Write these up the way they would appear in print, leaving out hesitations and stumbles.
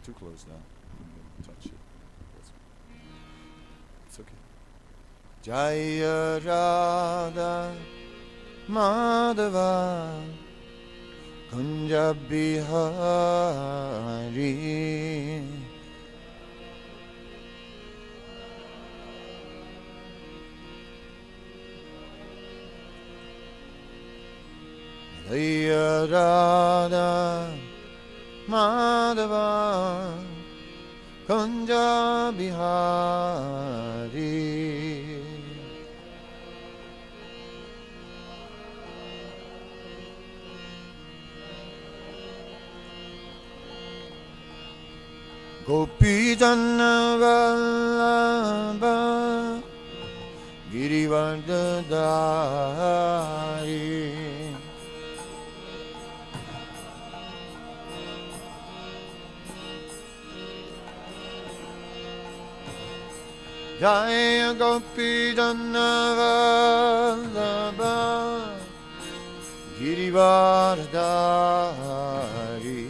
too close now. Touch it. It's okay. Jaya Radha Madhava Kunja Bihari Jaya Radha Madhava Kunja Bihari Gopi Jana Vallabha Girivardhari Jaya Gopi Jana Vallabha Girivardhari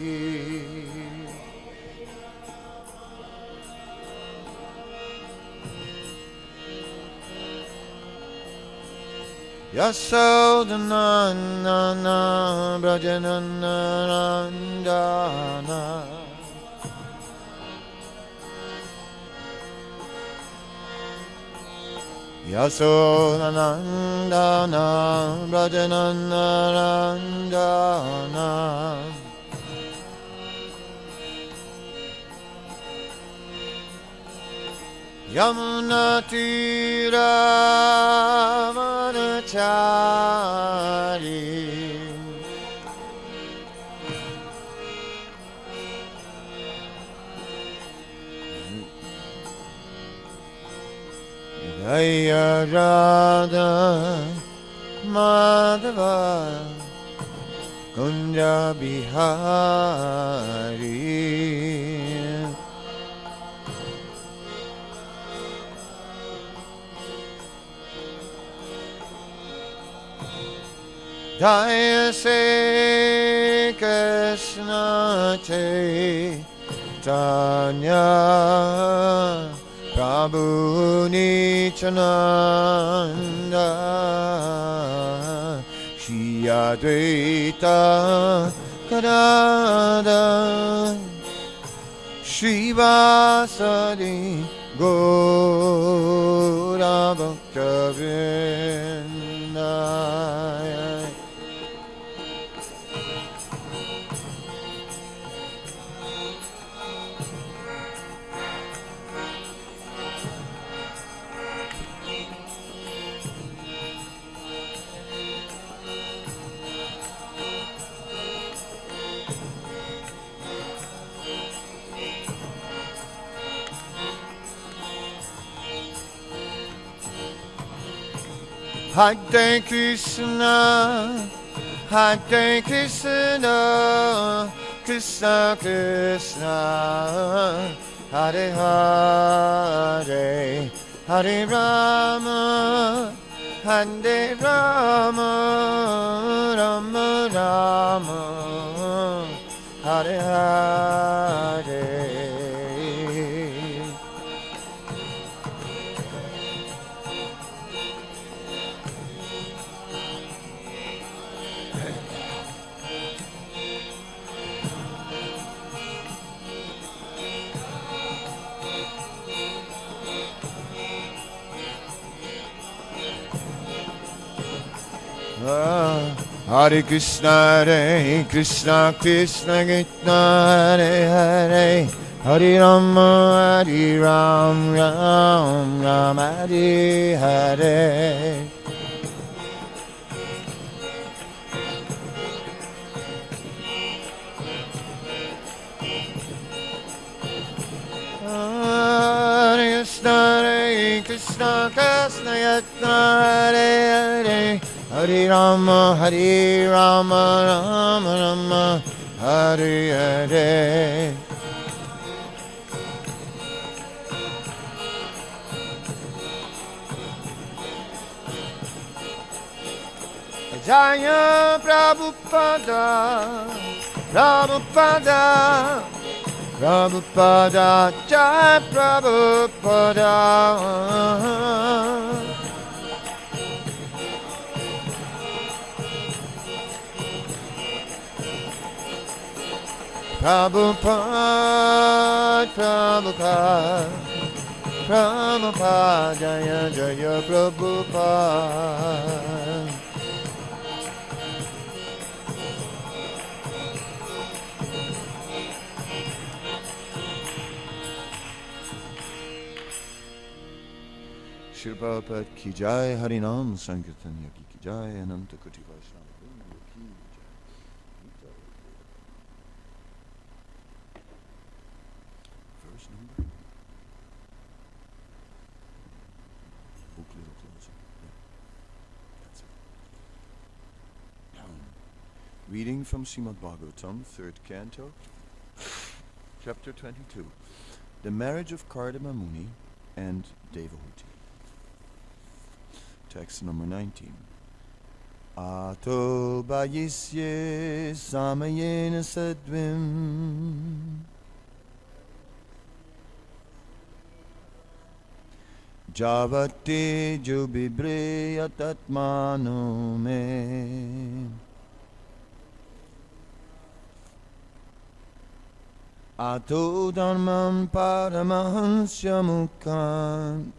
Yasodhanana Brajanana Randana Yasodhanandana Brajanana Randana Yamuna Tira Vanachari Jaya Radha Madhava Kunja Bihari Jaya Sri Krishna Chaitanya Prabhu Nityananda Shri Advaita Kadamba Shri Vasadi Gaura Bhakta Vrinda Hare Krishna, Hare Krishna, Krishna Krishna, Hare Hare, Hare Rama, Hare Rama, Rama Rama, Hare Hare. Hare Krishna, Krishna Krishna, Hare Hare, Hare Rama, Hare Ram, Ram Ram, Hare Hare. Hare Krishna, Krishna Krishna, Hare Hare, Hare Rama, Rama Rama, Hare Hare. Jaya Prabhupada, Prabhupada, Prabhupada, Jai Prabhupada. Prabhupada, Prabhupada, Prabhupada, Jaya Jaya Prabhupada. Shri Prabhupada ki jai, Harinam Sankirtan Yaki ki jai, Ananta Koti Vaishnava Vrinda ki jai. Verse number? Book little closer. Yeah, that's it. Reading from Srimad Bhagavatam, 3rd Canto, Chapter 22. The marriage of Kadamba Muni and Devahuti. Text number 19. Ato Bhayisye Samayena Sadvim Javate Jubibreya Tatmano Me Ato Dharmam Paramahansya Mukhyan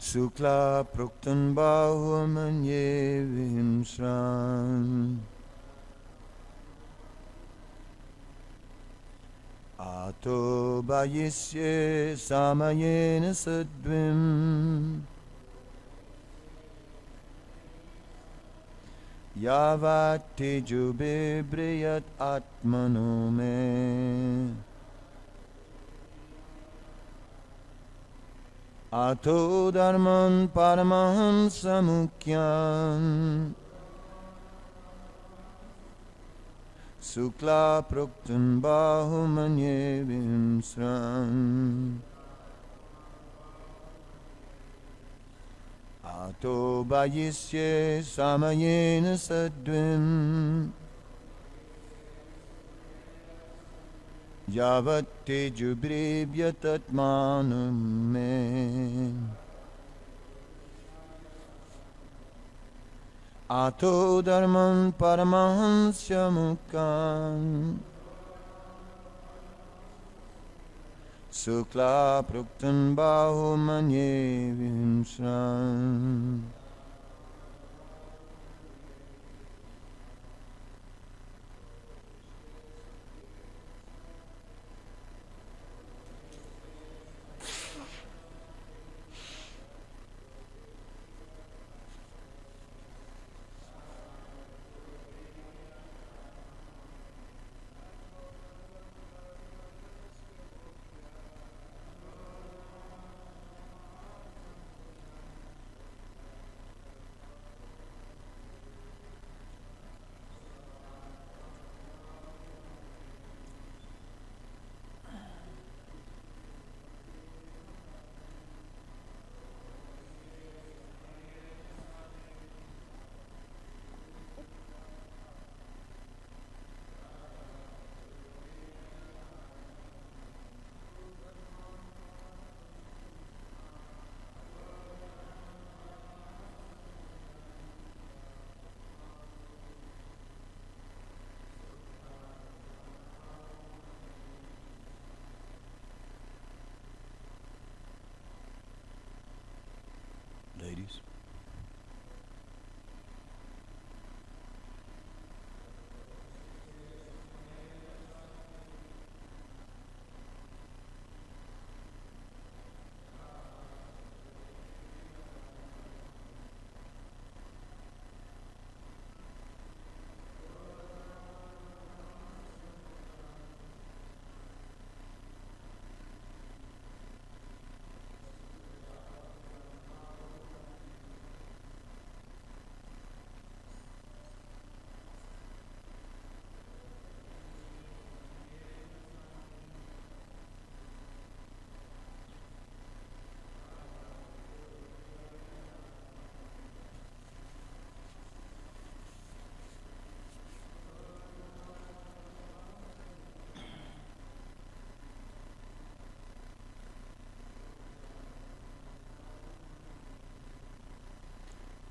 Sukla Proktan Bahumanye Vimsran Ato Bhayisye Samayena Sadvim Yavate Jubibriyat Atmano Me Ato Dharman Paramahamsa Mukhyan Sukla Proktan Bahumanye Vimsran Ato Bhayisye Samayena Sadvim Yavate Jubribhyatatmanam Me Ato Dharman Paramahansya Mukhyan Sukla Proktan Bahumanye Vimsran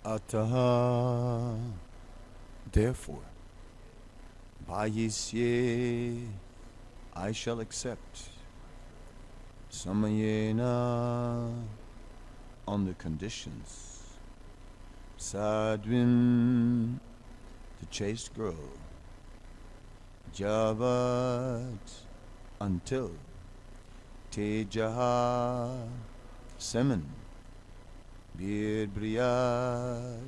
Ataha, therefore, bhayisye, I shall accept, samayena, on the conditions, sadvin, the chaste girl, javat, until, tejaha, semen, birbriyat,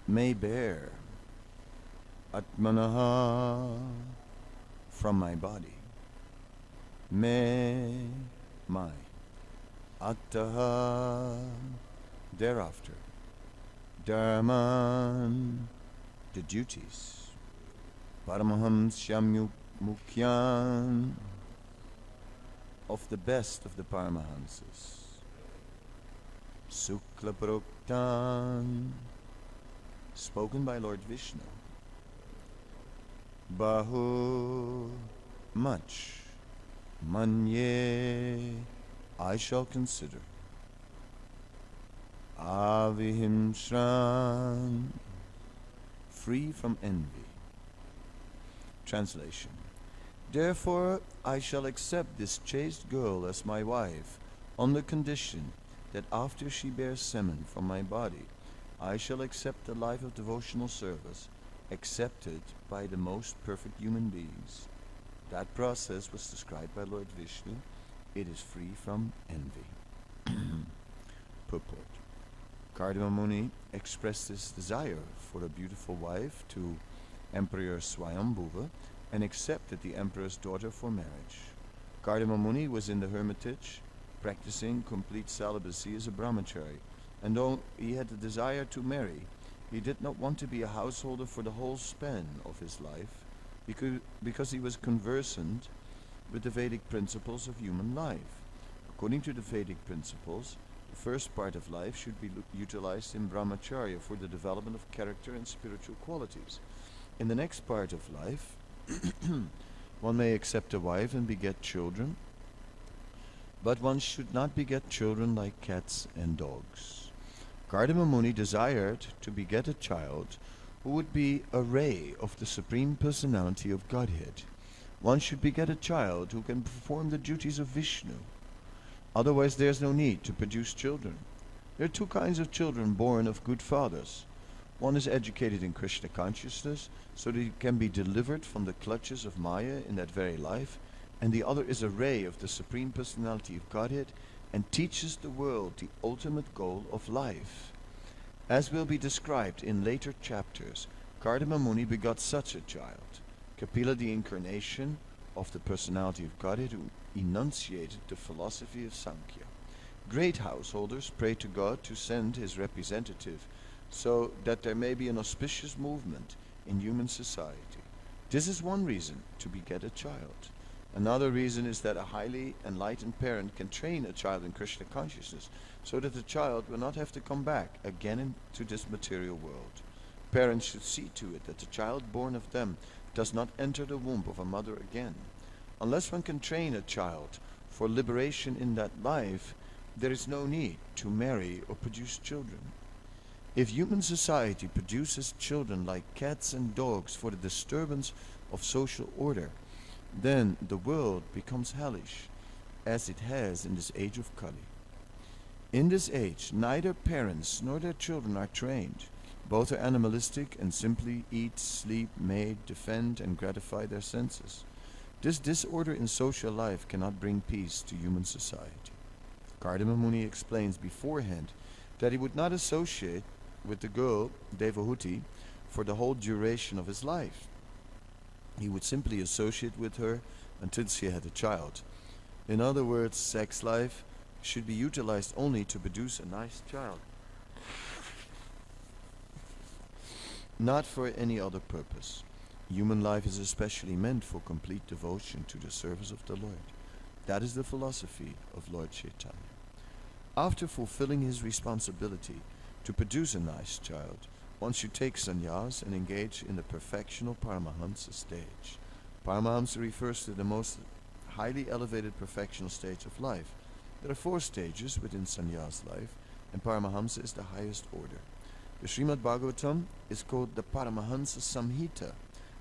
may bear, atmanaha, from my body, me, my, attaha, thereafter, dharman, the duties, paramahams mukhyan, of the best of the Paramahamsas, Sukla Proktan, spoken by Lord Vishnu, Bahu, much, Manye, I shall consider, Avihimsran, free from envy. Translation. Therefore, I shall accept this chaste girl as my wife, on the condition that after she bears semen from my body, I shall accept the life of devotional service, accepted by the most perfect human beings. That process was described by Lord Vishnu. It is free from envy. Purport. Kadamba Muni expressed his desire for a beautiful wife to Emperor Swayambhuva and accepted the emperor's daughter for marriage. Kadamba Muni was in the hermitage, practicing complete celibacy as a brahmachari, and though he had the desire to marry, he did not want to be a householder for the whole span of his life, because he was conversant with the Vedic principles of human life. According to the Vedic principles, the first part of life should be utilized in brahmacharya for the development of character and spiritual qualities. In the next part of life, one may accept a wife and beget children, but one should not beget children like cats and dogs. Kadamba Muni desired to beget a child who would be a ray of the Supreme Personality of Godhead. One should beget a child who can perform the duties of Vishnu. Otherwise there is no need to produce children. There are two kinds of children born of good fathers. One is educated in Krishna consciousness, so that he can be delivered from the clutches of Maya in that very life, and the other is a ray of the Supreme Personality of Godhead and teaches the world the ultimate goal of life. As will be described in later chapters, Kadamba Muni begot such a child, Kapila, the incarnation of the Personality of Godhead, who enunciated the philosophy of Sankhya. Great householders pray to God to send his representative so that there may be an auspicious movement in human society. This is one reason to beget a child. Another reason is that a highly enlightened parent can train a child in Krishna consciousness so that the child will not have to come back again into this material world. Parents should see to it that the child born of them does not enter the womb of a mother again. Unless one can train a child for liberation in that life, there is no need to marry or produce children. If human society produces children like cats and dogs for the disturbance of social order, then the world becomes hellish, as it has in this age of Kali. In this age, neither parents nor their children are trained. Both are animalistic and simply eat, sleep, mate, defend, and gratify their senses. This disorder in social life cannot bring peace to human society. Kadamba Muni explains beforehand that he would not associate with the girl, Devahuti, for the whole duration of his life. He would simply associate with her until she had a child. In other words, sex life should be utilized only to produce a nice child, not for any other purpose. Human life is especially meant for complete devotion to the service of the Lord. That is the philosophy of Lord Chaitanya. After fulfilling his responsibility to produce a nice child, one should take sannyas and engage in the perfectional Paramahamsa stage. Paramahamsa refers to the most highly elevated perfectional stage of life. There are 4 stages within sannyas life, and Paramahamsa is the highest order. The Srimad Bhagavatam is called the Paramahansa Samhita,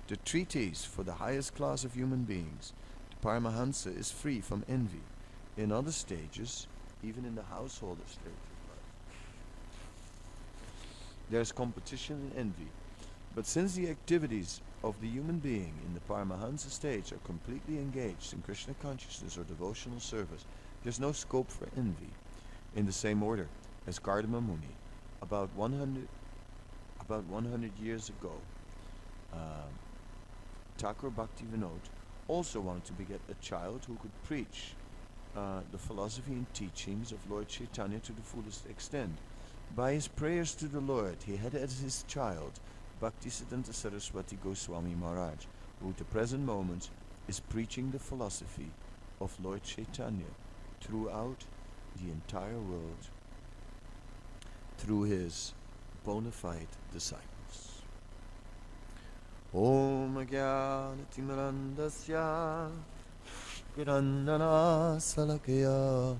the treatise for the highest class of human beings. The Paramahansa is free from envy. In other stages, even in the householder state of life, there is competition and envy. But since the activities of the human being in the Paramahansa stage are completely engaged in Krishna consciousness or devotional service, there's no scope for envy. In the same order as Kadamba Muni, about 100 years ago, Thakur Bhaktivinoda also wanted to beget a child who could preach the philosophy and teachings of Lord Chaitanya to the fullest extent. By his prayers to the Lord, he had as his child Bhaktisiddhanta Saraswati Goswami Maharaj, who at the present moment is preaching the philosophy of Lord Chaitanya throughout the entire world through his bona fide disciples. Om Jnana-timirandasya Virandana Salakaya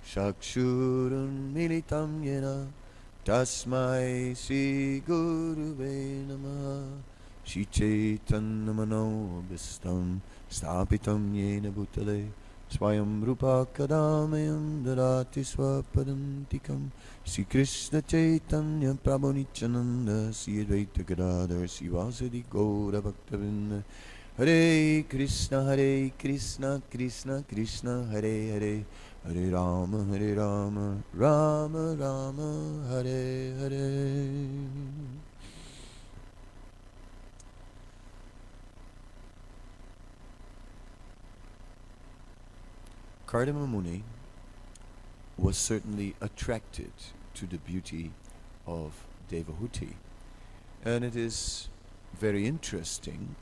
Shakshurun Militam Yena Tasmai Sri Guruve Namaha Shri Chaitanya Manobhistam Stapitam Yena Bhutale Swayam Rupa Kadamayam Darati Swapadantikam Sri Krishna Chaitanya Prabhu Nityananda Sri Advaita Gadadhar Sri Vasadi Gaura Bhaktavinda Hare Krishna Krishna Krishna Hare Hare Hare Rama Rama Rama Hare Hare. Kadamba Muni was certainly attracted to the beauty of Devahuti, and it is very interesting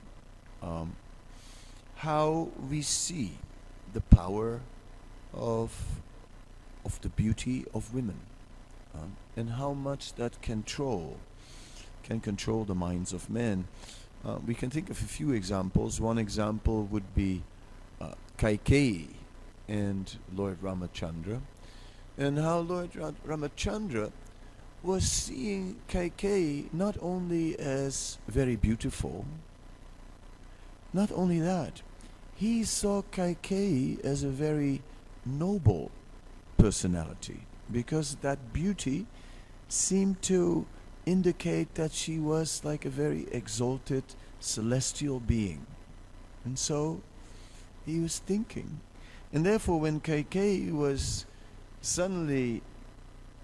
how we see the power of the beauty of women, and how much that can control the minds of men. We can think of a few examples. One example would be Kaikeyi and Lord Ramachandra, and how Lord Ramachandra was seeing Kaikeyi not only as very beautiful, not only that, he saw Kaikeyi as a very noble personality, because that beauty seemed to indicate that she was like a very exalted celestial being. And so he was thinking, and therefore when Kaikeyi was suddenly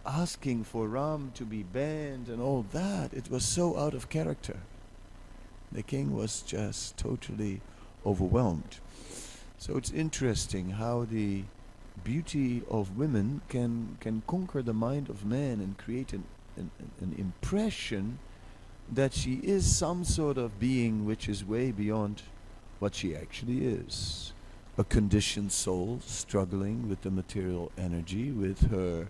asking for Ram to be banned and all that, it was so out of character. The king was just totally overwhelmed. So it's interesting how the beauty of women can conquer the mind of man and create an impression that she is some sort of being which is way beyond what she actually is. A conditioned soul struggling with the material energy, with her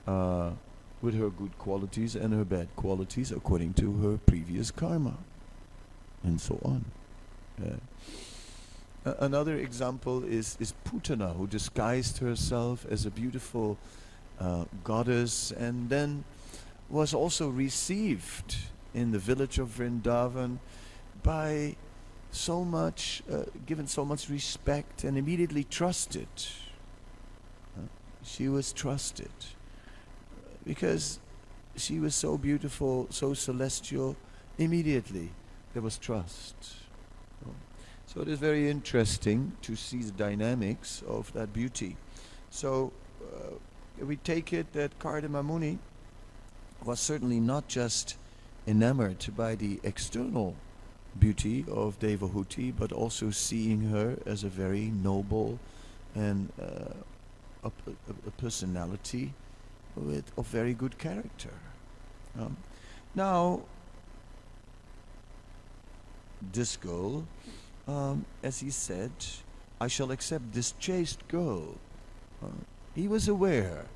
good qualities and her bad qualities according to her previous karma, and so on. Another example is Putana, who disguised herself as a beautiful goddess, and then was also received in the village of Vrindavan by so much, given so much respect, and immediately trusted. She was trusted because she was so beautiful, so celestial. Immediately there was trust. So it is very interesting to see the dynamics of that beauty. So we take it that Kadamba Muni was certainly not just enamored by the external beauty of Devahuti, but also seeing her as a very noble and a personality of very good character. Now, this girl, as he said, I shall accept this chaste girl. He was aware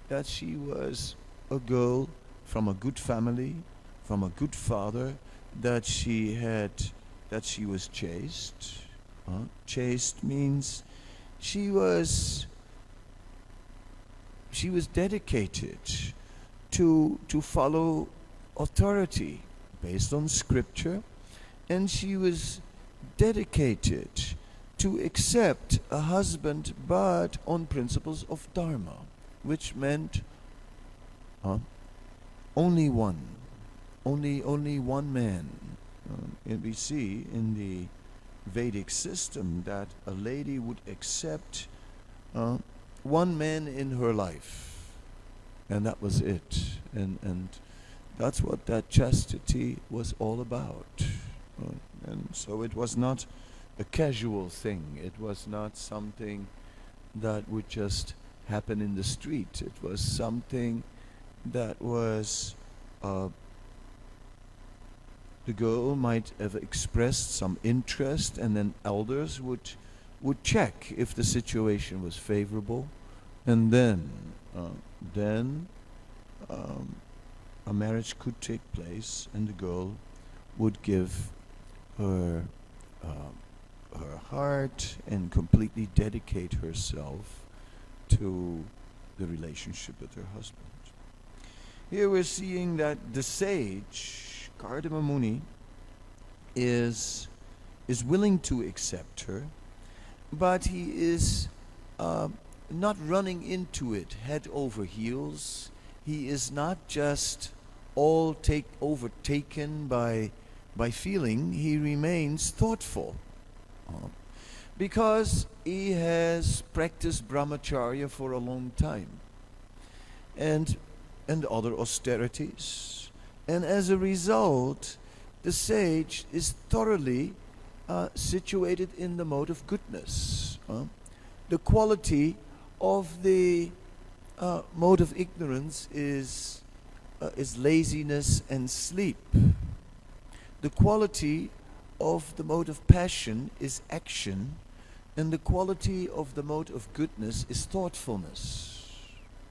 that she was a girl from a good family, from a good father, that she was chaste. Chaste means she was dedicated to follow authority based on scripture, and she was dedicated to accept a husband, but on principles of dharma, which meant only one man. And we see in the Vedic system that a lady would accept one man in her life, and that was it. And that's what that chastity was all about. And so it was not a casual thing. It was not something that would just happen in the street. It was something that was the girl might have expressed some interest, and then elders would check if the situation was favorable, and then a marriage could take place, and the girl would give her heart and completely dedicate herself to the relationship with her husband. Here we're seeing that the sage, Kadamba Muni, is willing to accept her, but he is not running into it head over heels. He is not just overtaken by feeling. He remains thoughtful, because he has practiced brahmacharya for a long time, and other austerities, and as a result, the sage is thoroughly situated in the mode of goodness. The quality of the mode of ignorance is laziness and sleep. The quality of the mode of passion is action, and the quality of the mode of goodness is thoughtfulness.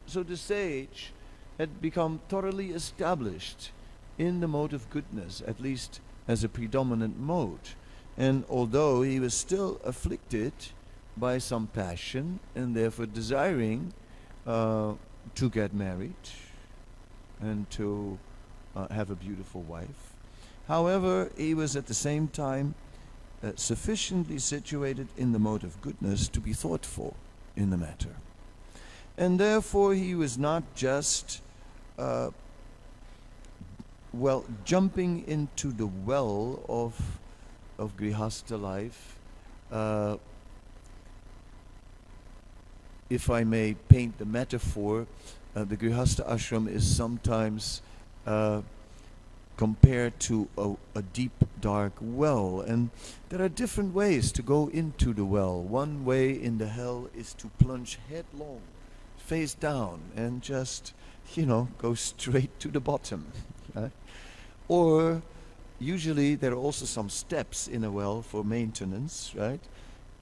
So the sage had become thoroughly established in the mode of goodness, at least as a predominant mode. And although he was still afflicted by some passion and therefore desiring to get married and to have a beautiful wife, however, he was at the same time sufficiently situated in the mode of goodness to be thoughtful in the matter. And therefore he was not just jumping into the well of Grihastha life. If I may paint the metaphor, the Grihastha ashram is sometimes compared to a deep, dark well. And there are different ways to go into the well. One way in the hell is to plunge headlong, face down, and just, go straight to the bottom. Right? Or usually there are also some steps in a well for maintenance, right?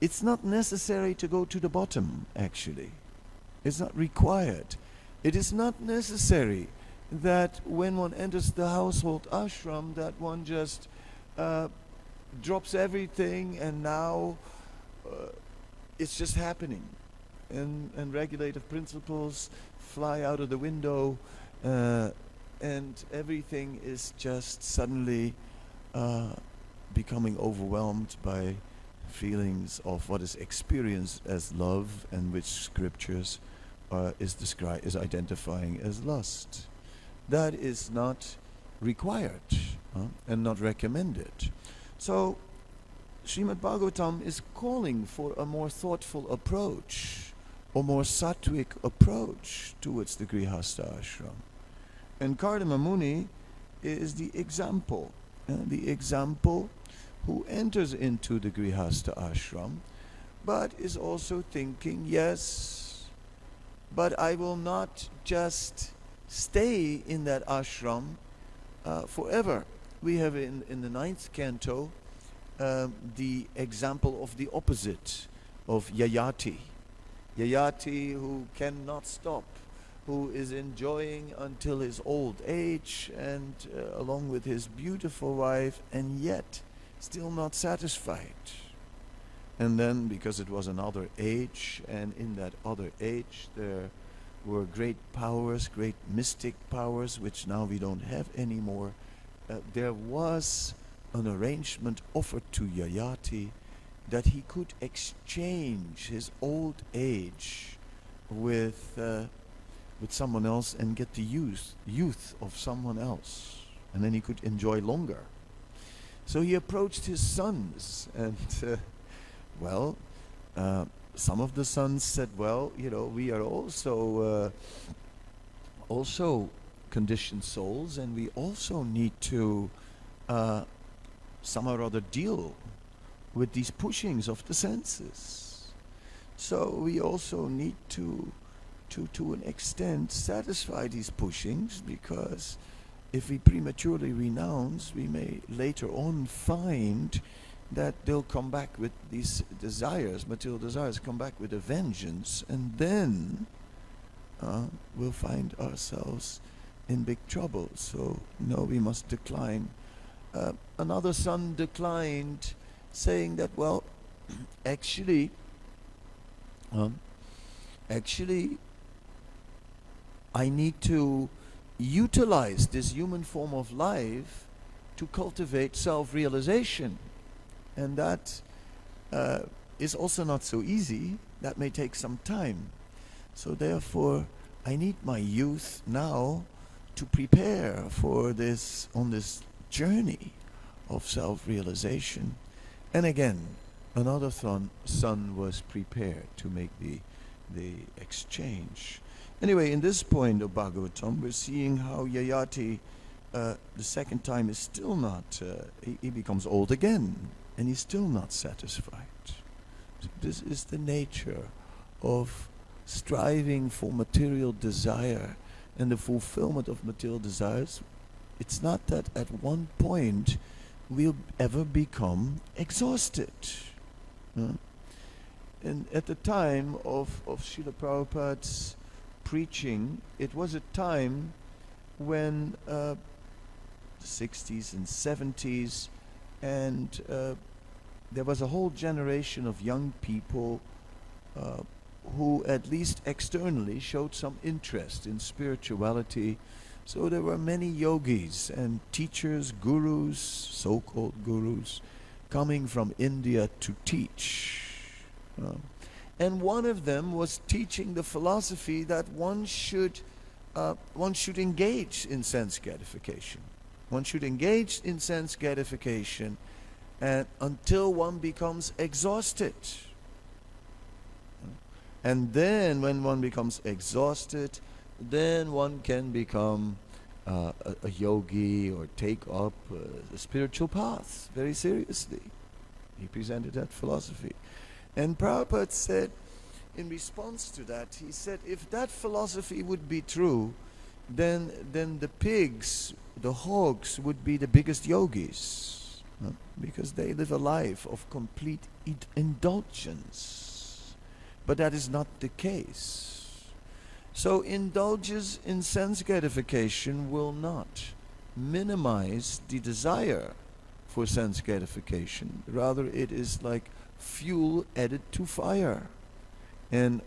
It's not necessary to go to the bottom, actually. It's not required. It is not necessary that when one enters the household ashram that one just drops everything and now it's just happening. And regulative principles fly out of the window, and everything is just suddenly becoming overwhelmed by feelings of what is experienced as love, and which scriptures is identifying as lust. That is not required and not recommended. So Srimad Bhagavatam is calling for a more thoughtful approach, or more sattvic approach towards the Grihastha ashram. And Kadamba Muni is the example who enters into the Grihastha ashram, but is also thinking, yes, but I will not just stay in that ashram forever. We have in the 9th canto the example of the opposite, of Yayati. Yayati who cannot stop, who is enjoying until his old age and along with his beautiful wife, and yet still not satisfied. And then, because it was another age, and in that other age there were great powers, great mystic powers, which now we don't have anymore. There was an arrangement offered to Yayati that he could exchange his old age with someone else and get the youth of someone else, and then he could enjoy longer. So he approached his sons, and some of the sons said, well, we are also conditioned souls, and we also need to somehow or other deal with these pushings of the senses. So we also need to an extent satisfy these pushings, because if we prematurely renounce, we may later on find that they'll come back with these desires, material desires, come back with a vengeance, and then we'll find ourselves in big trouble. So no, we must decline. Another son declined, saying that, well, actually, I need to utilize this human form of life to cultivate self-realization. And that is also not so easy. That may take some time. So therefore, I need my youth now to prepare for this, on this journey of self-realization. And again, another son was prepared to make the exchange. Anyway, in this point of Bhagavatam, we're seeing how Yayati, the second time, is still not, he becomes old again, and he's still not satisfied. This is the nature of striving for material desire and the fulfillment of material desires. It's not that at one point we'll ever become exhausted. And at the time of Srila Prabhupada's preaching, it was a time when the 60s and 70s, and there was a whole generation of young people who at least externally showed some interest in spirituality. So there were many yogis and teachers, gurus, so-called gurus, coming from India to teach. And one of them was teaching the philosophy that one should engage in sense gratification. One should engage in sense gratification until one becomes exhausted. And then when one becomes exhausted, then one can become a yogi or take up the spiritual path very seriously. He presented that philosophy. And Prabhupada said, in response to that, he said, if that philosophy would be true, then the pigs, the hogs, would be the biggest yogis, because they live a life of complete indulgence. But that is not the case. So indulgence in sense gratification will not minimize the desire for sense gratification. Rather, it is like fuel added to fire. And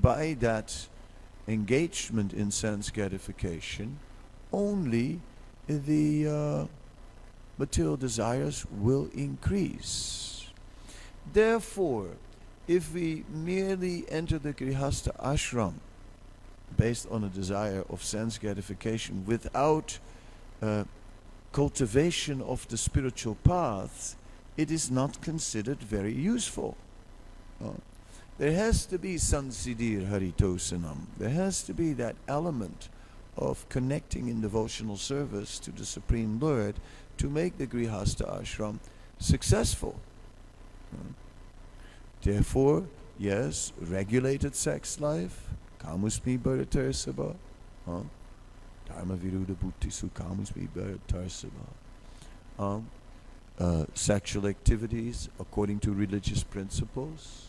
by that engagement in sense gratification, only the material desires will increase. Therefore, if we merely enter the Grihastha ashram based on a desire of sense gratification without cultivation of the spiritual path, it is not considered very useful. There has to be sansiddhir haritosanam. There has to be that element of connecting in devotional service to the Supreme Lord to make the Grihastha ashram successful. Therefore, yes, regulated sex life, kamusmi bharatarsabha, dharma viruddha bhuttisu kamusmi bharatarsabha, sexual activities according to religious principles.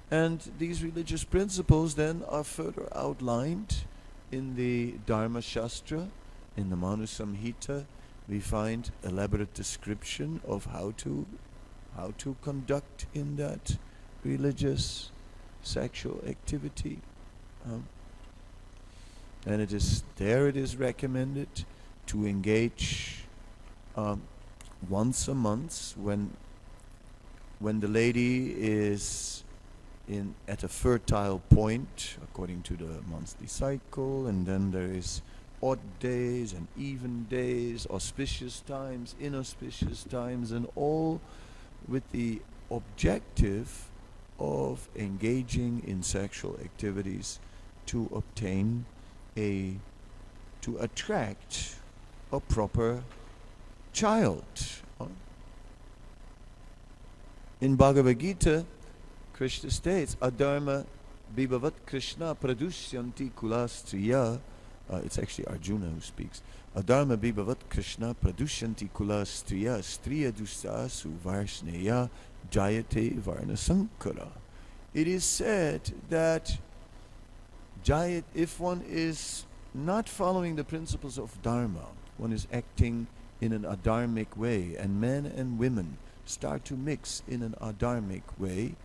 And these religious principles then are further outlined in the Dharma Shastra. In the Manu Samhita, we find elaborate description of how to conduct in that religious sexual activity. And it is recommended to engage once a month when the lady is at a fertile point according to the monthly cycle, and then there is odd days and even days, auspicious times, inauspicious times, and all with the objective of engaging in sexual activities to attract a proper child. In Bhagavad Gita, Krishna states, Adharma Bibhavat Krishna Pradusyanti Kulastriya. It's actually Arjuna who speaks. Adharma Bibhavat Krishna Pradusyanti Kulastriya Striya Dustasu Varsneya Jayate Varna Sankara. It is said that if one is not following the principles of Dharma, one is acting in an adharmic way, and men and women start to mix in an adharmic way,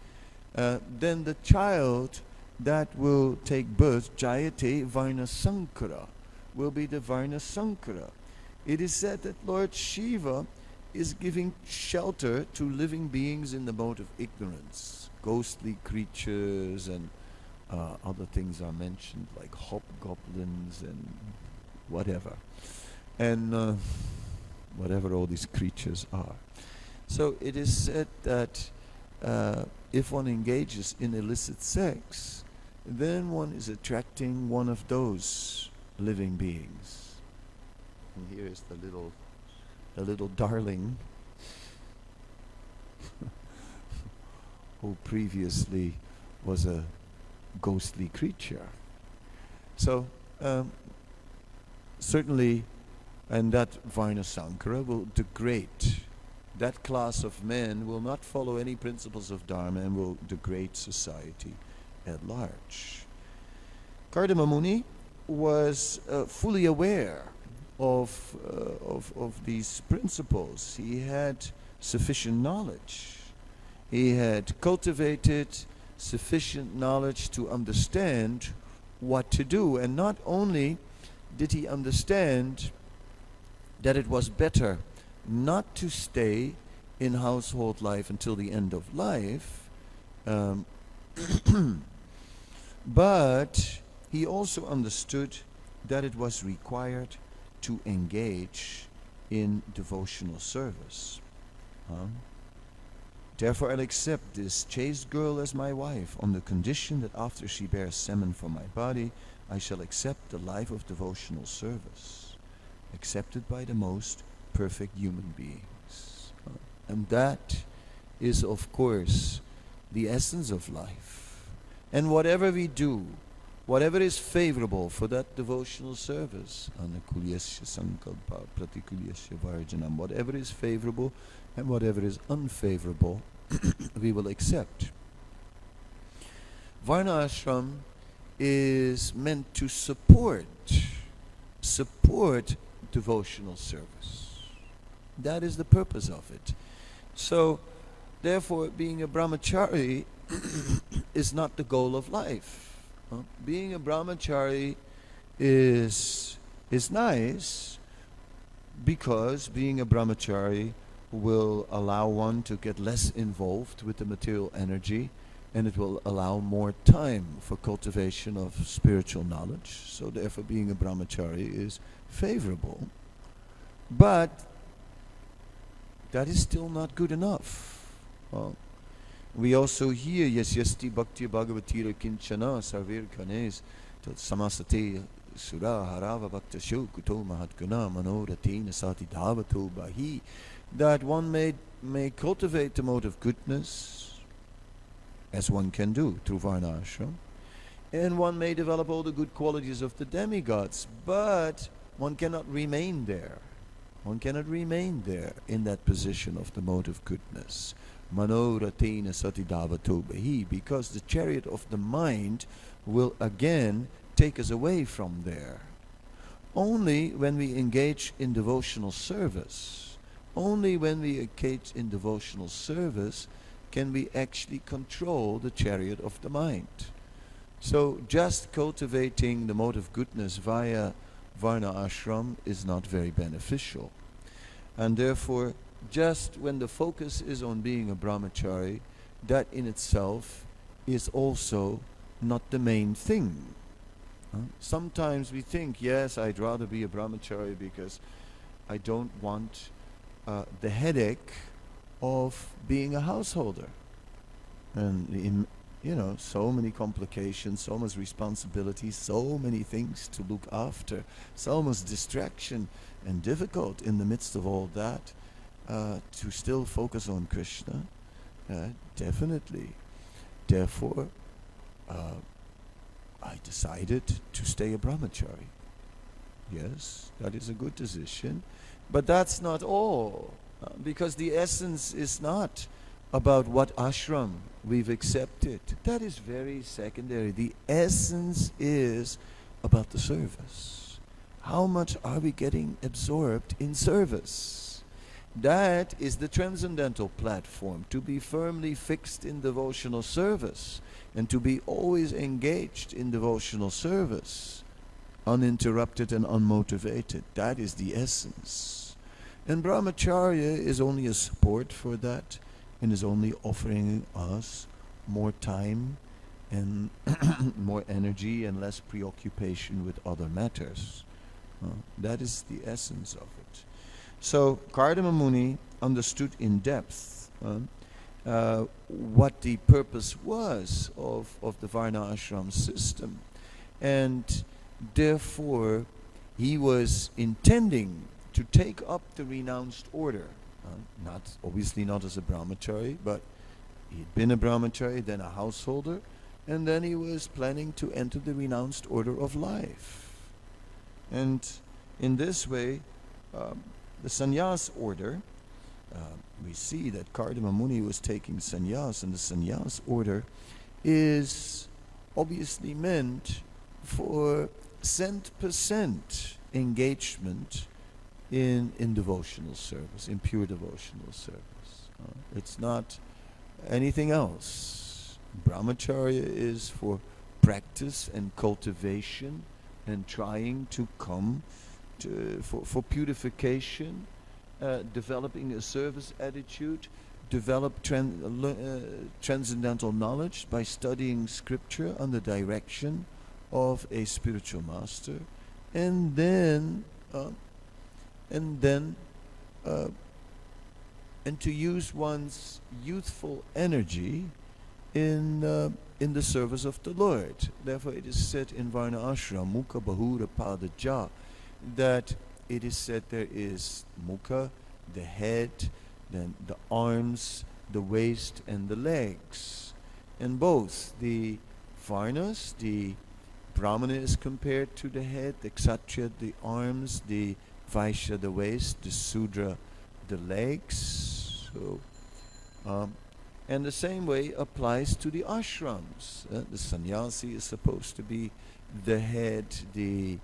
then the child that will take birth, Jayate Varna Sankara, will be the Varna Sankara. It is said that Lord Shiva is giving shelter to living beings in the mode of ignorance. Ghostly creatures and other things are mentioned, like hobgoblins and whatever. And whatever all these creatures are. So it is said that if one engages in illicit sex, then one is attracting one of those living beings. And here is the little darling who previously was a ghostly creature. So certainly, and that Varna Sankara will degrade. That class of men will not follow any principles of Dharma and will degrade society at large. Kadamba Muni was fully aware of these principles. He had sufficient knowledge. He had cultivated sufficient knowledge to understand what to do. And not only did he understand that it was better not to stay in household life until the end of life, but he also understood that it was required to engage in devotional service. Therefore I'll accept this chaste girl as my wife on the condition that after she bears semen from my body, I shall accept the life of devotional service, accepted by the most perfect human beings. And that is, of course, the essence of life. And whatever we do, whatever is favorable for that devotional service, anukulyasya sankalpa pratikulyasya varjanam, whatever is favorable and whatever is unfavorable, we will accept. Varna ashram is meant to support devotional service. That is the purpose of it. So, therefore, being a brahmachari is not the goal of life. Being a brahmachari is nice, because being a brahmachari will allow one to get less involved with the material energy, and it will allow more time for cultivation of spiritual knowledge. So therefore being a brahmachari is favorable. But that is still not good enough. We also hear, yes, yasti bhakti bhagavatira kinchana sarvir kanes tat samasate sura harava bhakta shokuto mahatguna manoratina sati dhavato bahi, that one may cultivate the mode of goodness, as one can do through Varna ashram, and one may develop all the good qualities of the demigods, but one cannot remain there. One cannot remain there in that position of the mode of goodness. Manoratina sati dhavato bahi, because the chariot of the mind will again take us away from there. Only when we engage in devotional service, only when we engage in devotional service can we actually control the chariot of the mind. So just cultivating the mode of goodness via Varna ashram is not very beneficial. And therefore, just when the focus is on being a brahmachari, that in itself is also not the main thing. Sometimes we think, yes, I'd rather be a brahmachari because I don't want the headache of being a householder. And so many complications, so much responsibility, so many things to look after, so much distraction and difficult in the midst of all that, to still focus on Krishna. Definitely. Therefore, I decided to stay a brahmachari. Yes, that is a good decision. But that's not all, because the essence is not about what ashram we've accepted. That is very secondary. The essence is about the service. How much are we getting absorbed in service? That is the transcendental platform, to be firmly fixed in devotional service and to be always engaged in devotional service, uninterrupted and unmotivated. That is the essence. And brahmacharya is only a support for that, and is only offering us more time and more energy and less preoccupation with other matters. That is the essence of it. So Kadamba Muni understood in depth what the purpose was of the Varna ashram system, and therefore he was intending to take up the renounced order. Obviously not as a brahmachari, but he'd been a brahmachari, then a householder, and then he was planning to enter the renounced order of life. And in this way, the sannyas order, we see that Kadamba Muni was taking sannyas, and the sannyas order is obviously meant for 100% engagement in devotional service, in pure devotional service. It's not anything else. Brahmacharya is for practice and cultivation and trying to come for purification, developing a service attitude, develop transcendental knowledge by studying scripture under direction of a spiritual master, and then to use one's youthful energy in the service of the Lord. Therefore, it is said in Varna Ashram, Mukha Bahura Padaja, that it is said there is Mukha, the head, then the arms, the waist, and the legs. And both the Varnas, the Brahmana is compared to the head, the Kshatriya, the arms, the Vaishya, the waist, the Sudra, the legs. So, and the same way applies to the ashrams. The sannyasi is supposed to be the head, the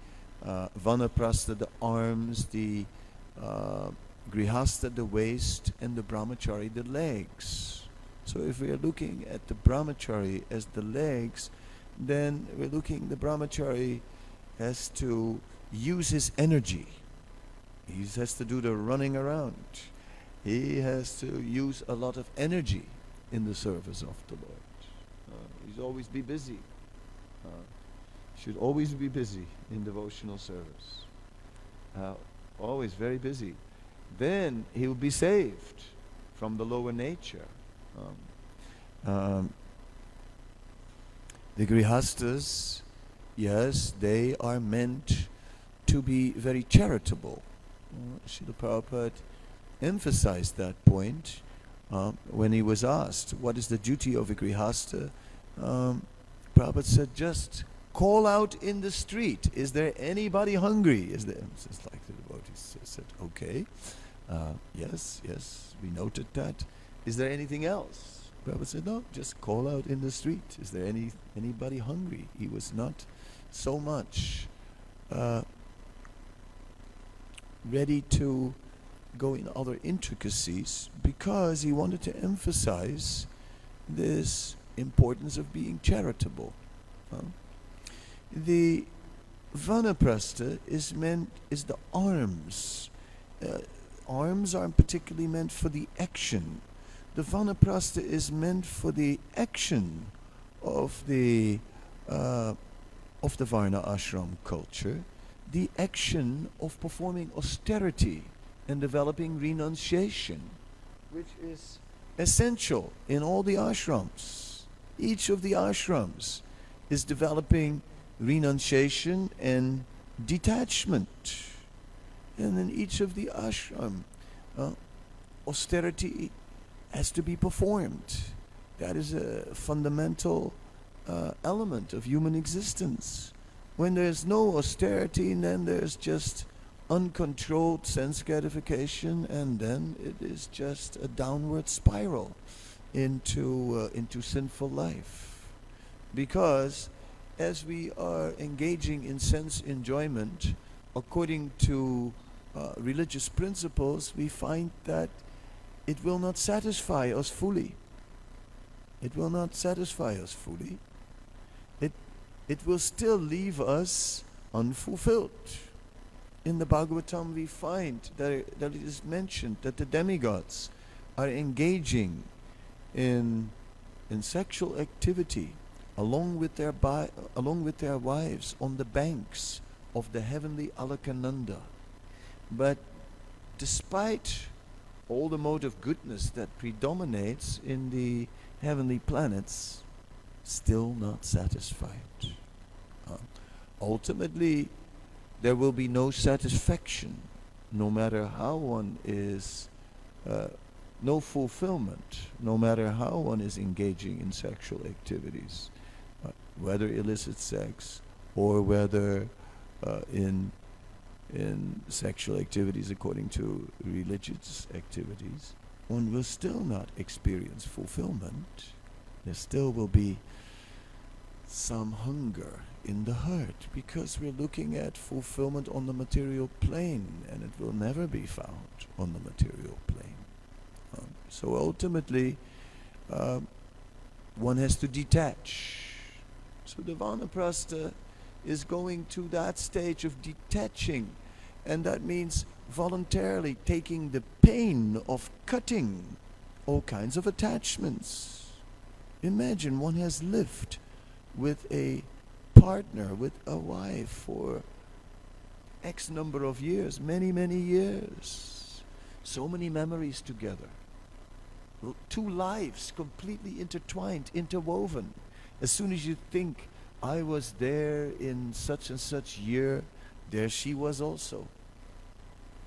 vanaprastha, the arms, the grihastha, the waist, and the brahmachari, the legs. So if we are looking at the brahmachari as the legs, then we're looking, the brahmachari has to use his energy. He has to do the running around. He has to use a lot of energy in the service of the Lord. He's always be busy. Should always be busy in devotional service. Always very busy. Then he will be saved from the lower nature. The grihastas, yes, they are meant to be very charitable. Srila Prabhupada emphasized that point when he was asked, what is the duty of a grihasta? Prabhupada said, just call out in the street. Is there anybody hungry? Is there? It's like the devotees said, okay, yes, we noted that. Is there anything else? Prabhupada said, no, just call out in the street. Is there anybody hungry? He was not so much ready to go in other intricacies, because he wanted to emphasize this importance of being charitable. Huh? The vanaprastha is the arms. Arms aren't particularly meant for the action. The vanaprastha is meant for the action of the Varna ashram culture, the action of performing austerity and developing renunciation, which is essential in all the ashrams. Each of the ashrams is developing renunciation and detachment. And in each of the ashram, austerity has to be performed. That is a fundamental element of human existence. When there's no austerity, then there's just uncontrolled sense gratification, and then it is just a downward spiral into sinful life. Because as we are engaging in sense enjoyment, according to religious principles, we find that it will not satisfy us fully. It will not satisfy us fully. It will still leave us unfulfilled. In the Bhagavatam we find that it is mentioned that the demigods are engaging in sexual activity along with their wives on the banks of the heavenly Alakananda. But despite all the mode of goodness that predominates in the heavenly planets, still not satisfied. Ultimately, there will be no satisfaction, no matter how one is, no fulfillment, no matter how one is engaging in sexual activities, whether illicit sex or whether in sexual activities according to religious activities, one will still not experience fulfillment. There still will be some hunger in the heart, because we're looking at fulfillment on the material plane, and it will never be found on the material plane. So ultimately, one has to detach. So the vanaprastha is going to that stage of detaching, and that means voluntarily taking the pain of cutting all kinds of attachments. Imagine one has lived with a partner, with a wife for X number of years, many, many years. So many memories together. Two lives completely intertwined, interwoven. As soon as you think, I was there in such and such year, there she was also.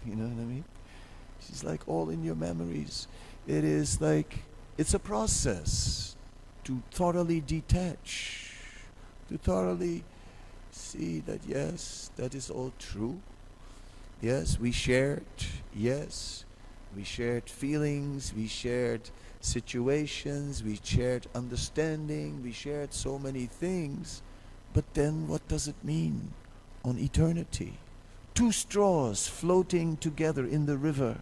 You know what I mean? She's like all in your memories. It is like, it's a process to thoroughly detach, to thoroughly see that yes, that is all true. Yes, we shared. Yes, we shared feelings, we shared situations, we shared understanding, we shared so many things. But then what does it mean on eternity? Two straws floating together in the river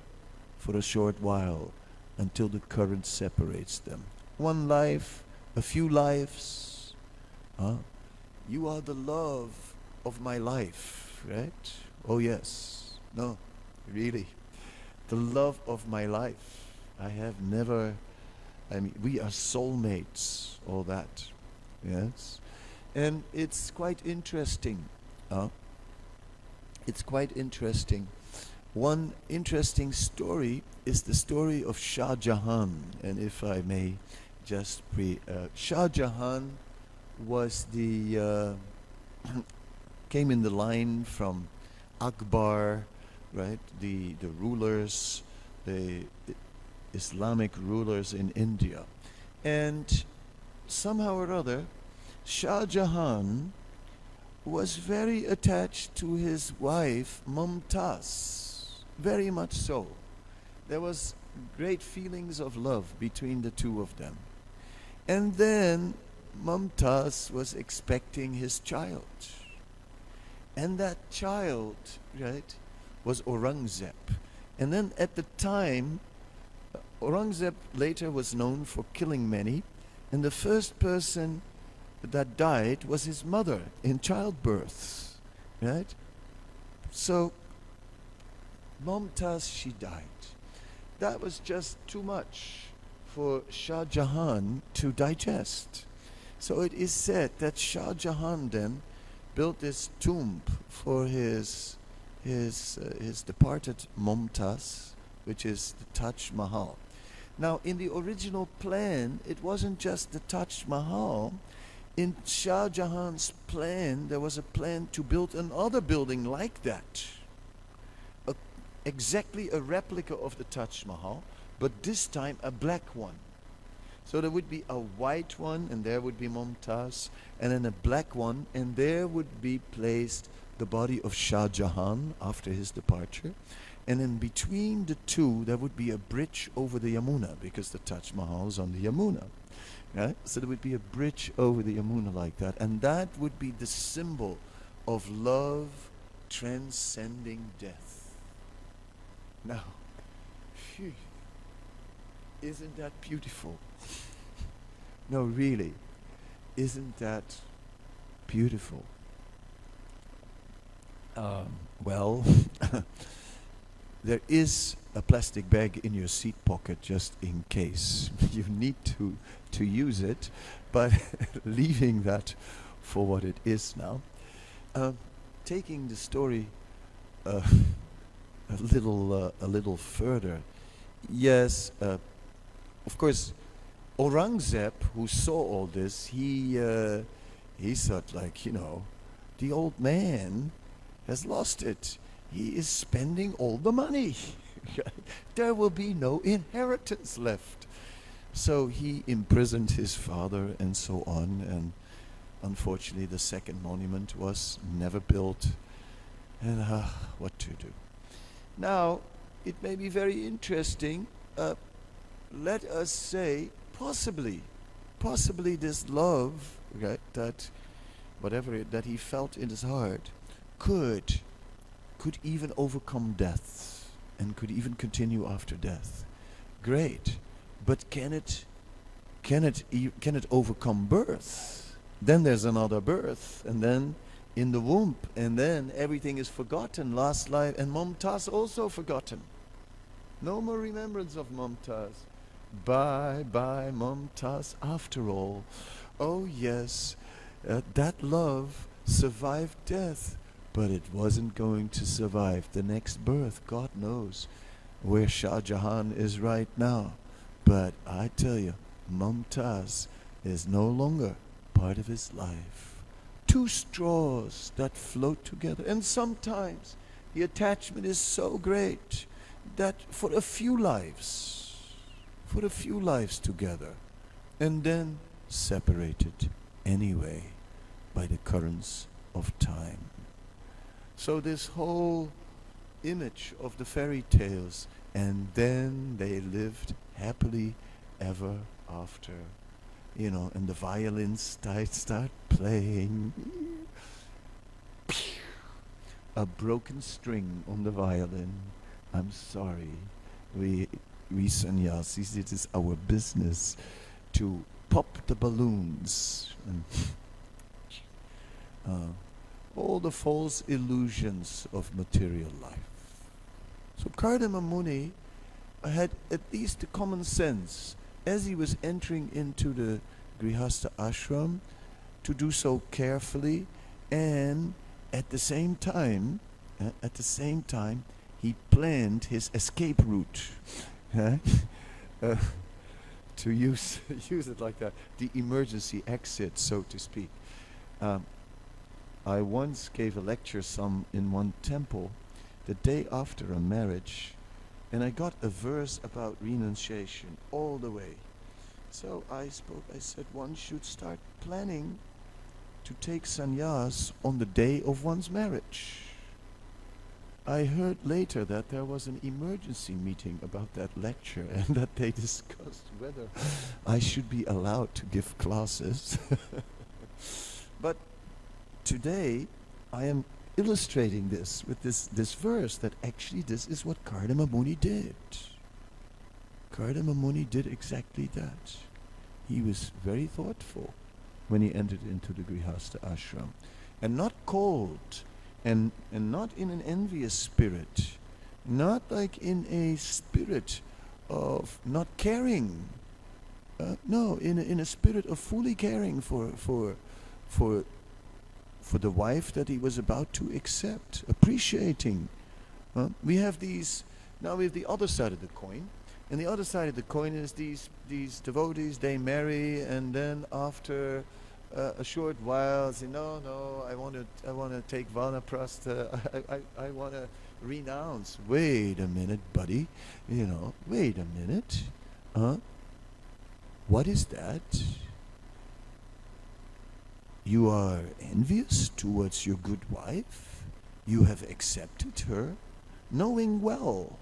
for a short while until the current separates them. One life, a few lives. You are the love of my life, right? Oh yes. No, really. The love of my life. I have never, we are soulmates, all that. Yes. And it's quite interesting. It's quite interesting. One interesting story is the story of Shah Jahan. And if I may just Shah Jahan was came in the line from Akbar, right? The rulers, the Islamic rulers in India. And somehow or other, Shah Jahan was very attached to his wife Mumtaz, very much so. There was great feelings of love between the two of them. And then Mumtaz was expecting his child. And that child, right, was Aurangzeb. And then at the time, Aurangzeb later was known for killing many. And the first person that died was his mother in childbirth, right? So Mumtaz, she died. That was just too much for Shah Jahan to digest. So it is said that Shah Jahan then built this tomb for his departed Mumtaz, which is the Taj Mahal. Now, in the original plan, it wasn't just the Taj Mahal. In Shah Jahan's plan, there was a plan to build another building like that. Exactly a replica of the Taj Mahal, but this time a black one. So there would be a white one, and there would be Mumtaz, and then a black one, and there would be placed the body of Shah Jahan after his departure. And in between the two, there would be a bridge over the Yamuna, because the Taj Mahal is on the Yamuna. Right? So there would be a bridge over the Yamuna like that, and that would be the symbol of love transcending death. Now, phew, isn't that beautiful? No, really, isn't that beautiful? Well, there is a plastic bag in your seat pocket just in case you need to use it, but leaving that for what it is now. Taking the story a little further. Yes, of course, Aurangzeb, who saw all this, he thought, like, the old man has lost it. He is spending all the money. There will be no inheritance left. So he imprisoned his father and so on, and unfortunately the second monument was never built. And what to do? Now, it may be very interesting. Let us say, possibly this love, right, that whatever that he felt in his heart, could even overcome death and could even continue after death. Great, but can it overcome birth? Then there's another birth, and then in the womb, and then everything is forgotten. Last life, and Mumtaz also forgotten. No more remembrance of Mumtaz. Bye bye Mumtaz after all. Oh yes, that love survived death, but it wasn't going to survive the next birth. God knows where Shah Jahan is right now. But I tell you, Mumtaz is no longer part of his life. Two straws that float together, and sometimes the attachment is so great that for a few lives together, and then separated anyway by the currents of time. So this whole image of the fairy tales, and then they lived happily ever after, and the violins start playing. A broken string on the violin. I'm sorry. We sannyasis, it is our business to pop the balloons and all the false illusions of material life. So Kadamba Muni had at least the common sense, as he was entering into the Grihastha ashram, to do so carefully, and at the same time, he planned his escape route. To use it like that, the emergency exit, so to speak. I once gave a lecture in one temple the day after a marriage, and I got a verse about renunciation all the way. So I said one should start planning to take sannyas on the day of one's marriage. I heard later that there was an emergency meeting about that lecture, and that they discussed whether I should be allowed to give classes. But today I am illustrating this with this verse, that actually this is what Kadamba Muni did. Kadamba Muni did exactly that. He was very thoughtful. when he entered into the Grihastha ashram. And not cold, and not in an envious spirit, not like in a spirit of not caring. No, in a spirit of fully caring for the wife that he was about to accept, appreciating. We have these. Now we have the other side of the coin, and the other side of the coin is these devotees. They marry, and then after a short while, say, no, I want to take vanaprastha. I want to renounce. Wait a minute, buddy. Wait a minute. What is that? You are envious towards your good wife? You have accepted her, knowing well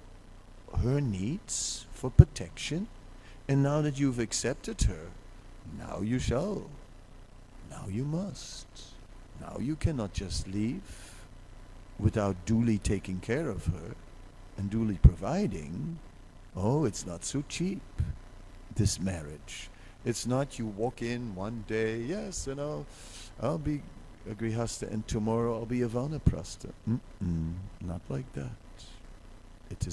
her needs for protection, and now that you've accepted her, now you shall. Now you must. Now you cannot just leave without duly taking care of her and duly providing. Oh, it's not so cheap, this marriage. It's not you walk in one day, yes, I'll be a grihastha and tomorrow I'll be a vanaprastha. Not like that. It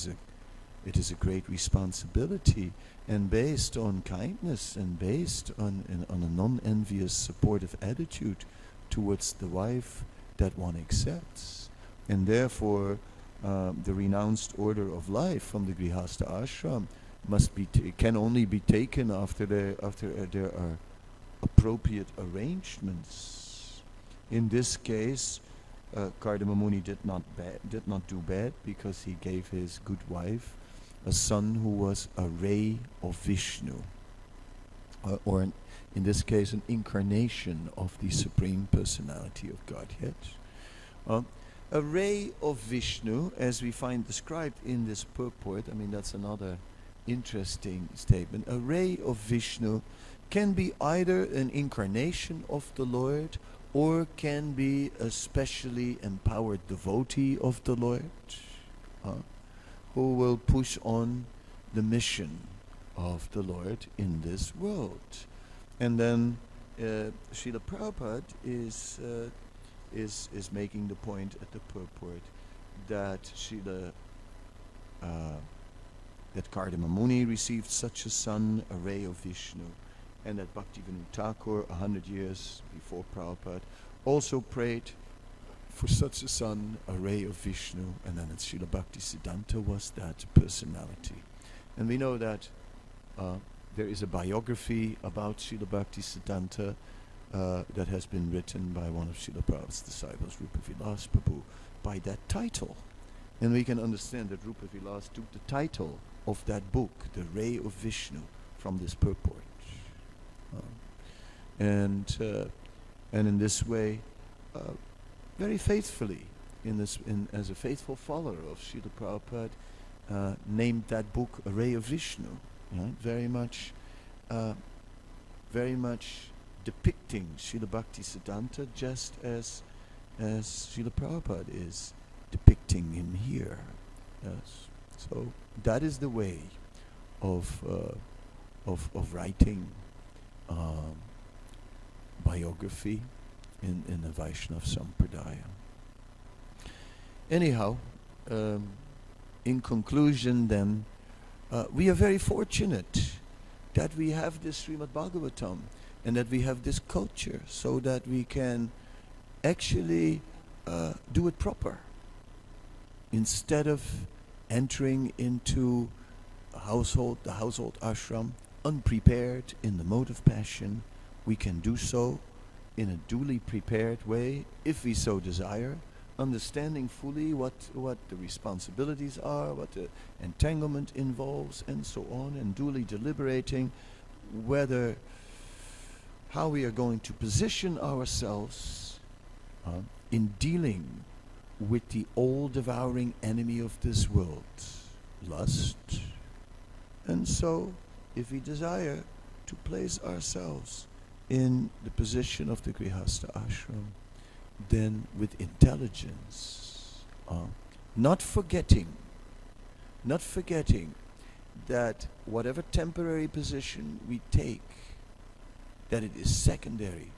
is a great responsibility, and based on kindness and based on a non-envious, supportive attitude towards the wife that one accepts. And therefore, the renounced order of life from the Grihastha ashram can only be taken after there are appropriate arrangements. In this case, Kadamba Muni did not do bad, because he gave his good wife a son who was a ray of Vishnu, or in this case an incarnation of the Supreme Personality of Godhead. A ray of Vishnu, as we find described in this purport, that's another interesting statement. A ray of Vishnu can be either an incarnation of the Lord, or can be a specially empowered devotee of the Lord, who will push on the mission of the Lord in this world. And then Srila Prabhupada is making the point at the purport that that Kadamba Muni received such a son, a ray of Vishnu, and that Bhaktivinoda Thakur, 100 years before Prabhupada, also prayed for such a son, a ray of Vishnu, and then Srila Bhaktisiddhanta was that personality. And we know that there is a biography about Srila Bhaktisiddhanta that has been written by one of Srila Prabhupada's disciples, Rupa Vilas Prabhu, by that title. And we can understand that Rupa Vilas took the title of that book, The Ray of Vishnu, from this purport. And in this way, very faithfully, as a faithful follower of Srila Prabhupada, named that book A Ray of Vishnu, very much depicting Srila Bhaktisiddhanta, just as Srila Prabhupada is depicting him here. Yes. So that is the way of writing biography in the Vaishnava Sampradaya. Anyhow, in conclusion then, we are very fortunate that we have this Srimad Bhagavatam and that we have this culture, so that we can actually do it proper. Instead of entering into the household ashram, unprepared in the mode of passion, we can do so in a duly prepared way, if we so desire, understanding fully what the responsibilities are, what the entanglement involves, and so on, and duly deliberating how we are going to position ourselves in dealing with the all-devouring enemy of this world, lust. And so, if we desire to place ourselves in the position of the Grihastha ashram, then with intelligence, not forgetting that whatever temporary position we take, that it is secondary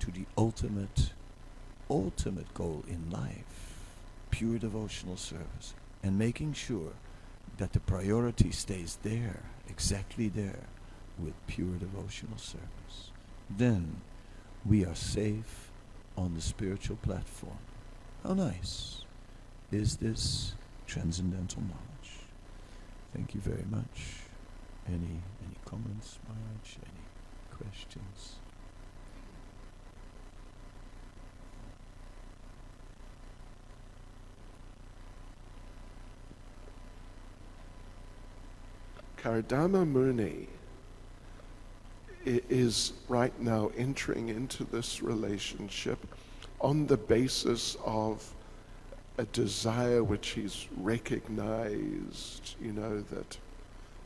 to the ultimate goal in life, pure devotional service, and making sure that the priority stays there, exactly there, with pure devotional service. Then we are safe on the spiritual platform. How nice is this transcendental knowledge? Thank you very much. Any comments, Maharaj? Any questions? Kadamba Muni is right now entering into this relationship on the basis of a desire which he's recognized, that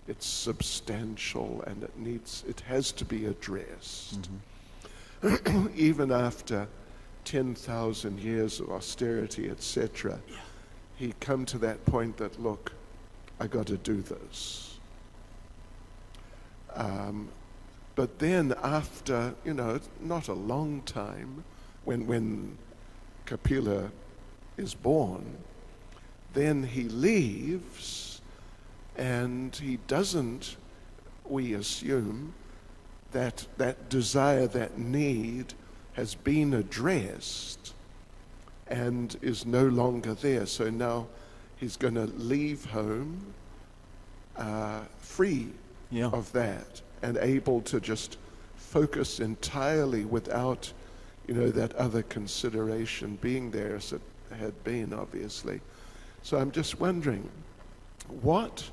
it's substantial and it has to be addressed. Mm-hmm. Even after 10,000 years of austerity, etc., he come to that point that, look, I got to do this. But then after, not a long time, when Kapila is born, then he leaves, and he doesn't, we assume, that desire, that need has been addressed and is no longer there. So now he's going to leave home free of that, and able to just focus entirely without, that other consideration being there as it had been, obviously. So I'm just wondering, what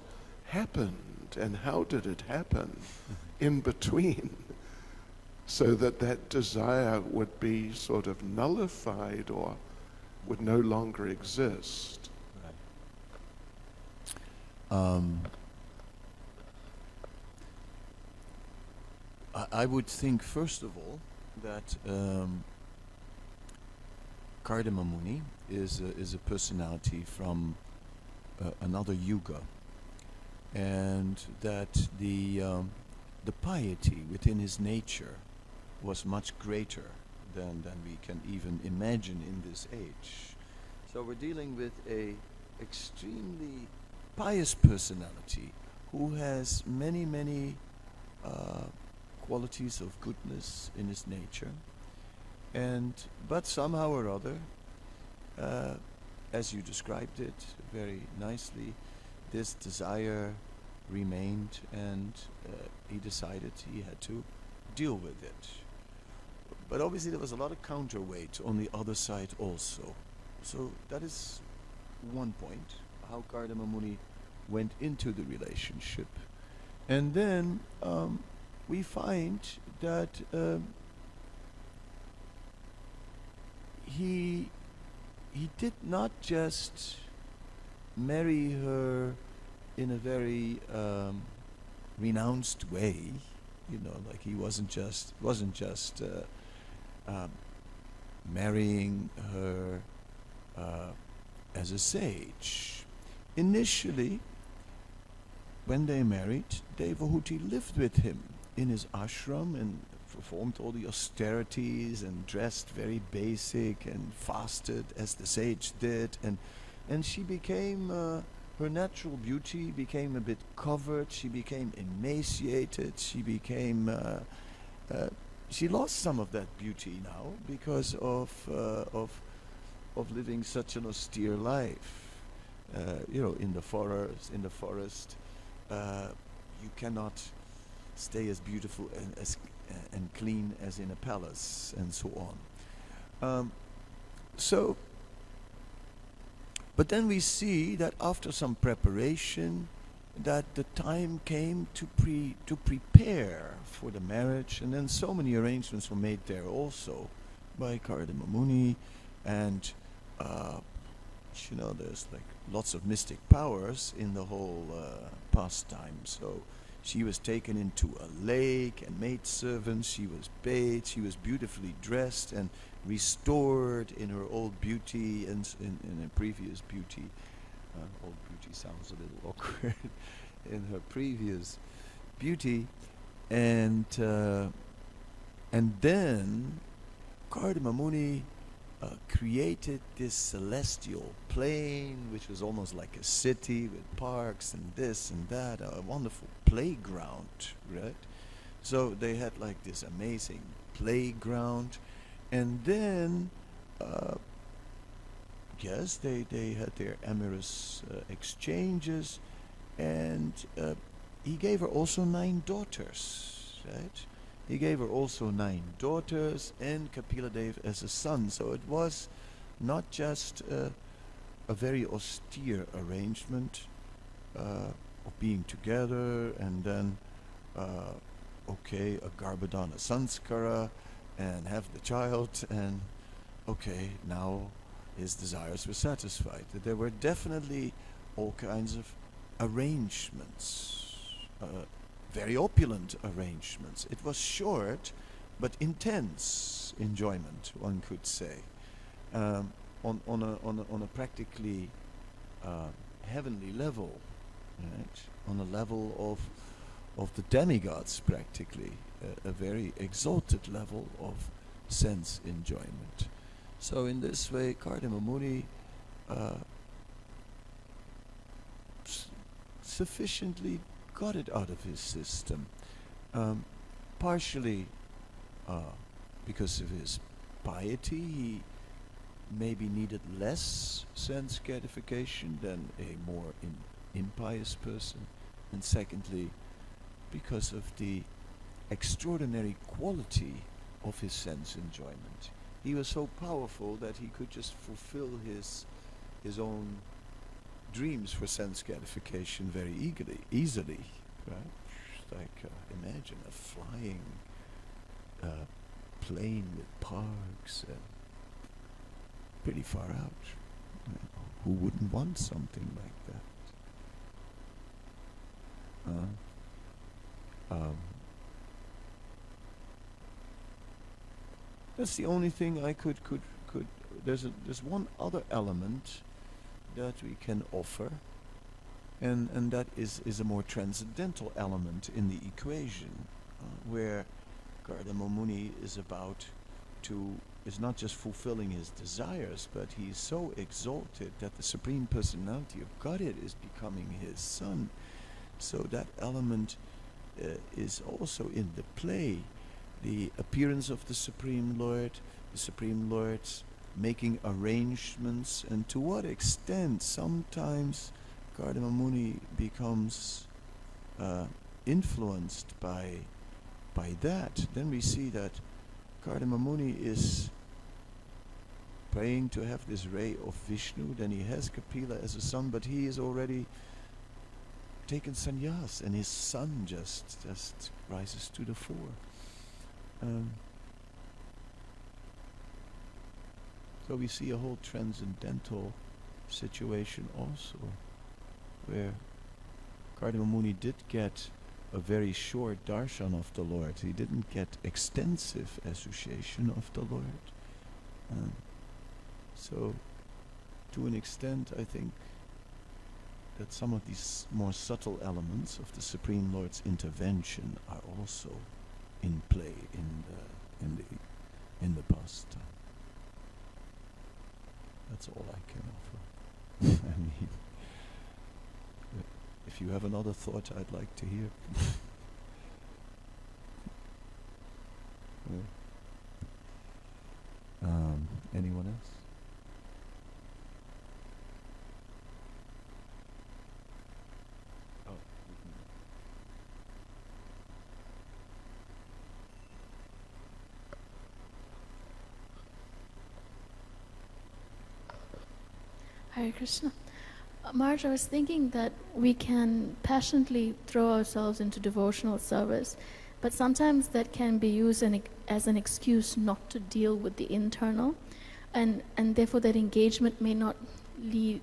happened and how did it happen in between so that desire would be sort of nullified or would no longer exist? Right. I would think, first of all, that Kadamba Muni is a personality from another yuga, and that the piety within his nature was much greater than we can even imagine in this age. So we're dealing with a extremely pious personality who has many qualities of goodness in his nature, but somehow or other, as you described it very nicely, this desire remained, and he decided he had to deal with it. But obviously there was a lot of counterweight on the other side also. So that is one point, how Kadamba Muni went into the relationship. And then we find that he did not just marry her in a very renounced way, like he wasn't just marrying her as a sage. Initially, when they married, Devahuti lived with him in his ashram and performed all the austerities and dressed very basic and fasted as the sage did, and she became her natural beauty became a bit covered. She became emaciated. She became she lost some of that beauty now because of living such an austere life. In the forest, you cannot stay as beautiful and clean as in a palace, and so on. But then we see that after some preparation, that the time came to prepare for the marriage, and then so many arrangements were made there also by Kadamba Muni, and there's like lots of mystic powers in the whole pastime. So she was taken into a lake and made servants. She was bathed. She was beautifully dressed and restored in her old beauty and in her previous beauty. Old beauty sounds a little awkward. In her previous beauty, and then Kardama Muni created this celestial plane, which was almost like a city with parks and this and that, a wonderful playground, right? So they had like this amazing playground, and then, yes, they had their amorous exchanges, and he gave her also 9 daughters, right? He gave her also 9 daughters and Kapila Dev as a son. So it was not just a very austere arrangement of being together and then, okay, a Garbhadana Sanskara and have the child, and okay, now his desires were satisfied. There were definitely all kinds of arrangements, very opulent arrangements. It was short, but intense enjoyment, one could say, on a practically heavenly level, right? On a level of the demigods, practically, a very exalted level of sense enjoyment. So in this way, Kardama Muni sufficiently got it out of his system, partially because of his piety. He maybe needed less sense gratification than a more impious person, and secondly, because of the extraordinary quality of his sense enjoyment. He was so powerful that he could just fulfill his own dreams for sense gratification very easily, right? Like imagine a flying plane with parks, pretty far out. Who wouldn't want something like that? That's the only thing I could. There's one other element that we can offer, and that is a more transcendental element in the equation, where Kardama Muni is not just fulfilling his desires, but he's so exalted that the Supreme Personality of Godhead is becoming his son. So that element is also in the play. The appearance of the Supreme Lord's making arrangements, and to what extent sometimes Kardama Muni becomes influenced by that. Then we see that Kardama Muni is praying to have this ray of Vishnu, then he has Kapila as a son, but he is already taken sannyas, and his son just rises to the fore. So we see a whole transcendental situation also, where Kardama Muni did get a very short darshan of the Lord. He didn't get extensive association of the Lord. So, to an extent, I think that some of these more subtle elements of the Supreme Lord's intervention are also in play in the pastime. That's all I can offer. I mean, if you have another thought, I'd like to hear. Anyone else? Oh. Hare Krishna. Marge, I was thinking that we can passionately throw ourselves into devotional service, but sometimes that can be used as an excuse not to deal with the internal, and therefore that engagement may not lead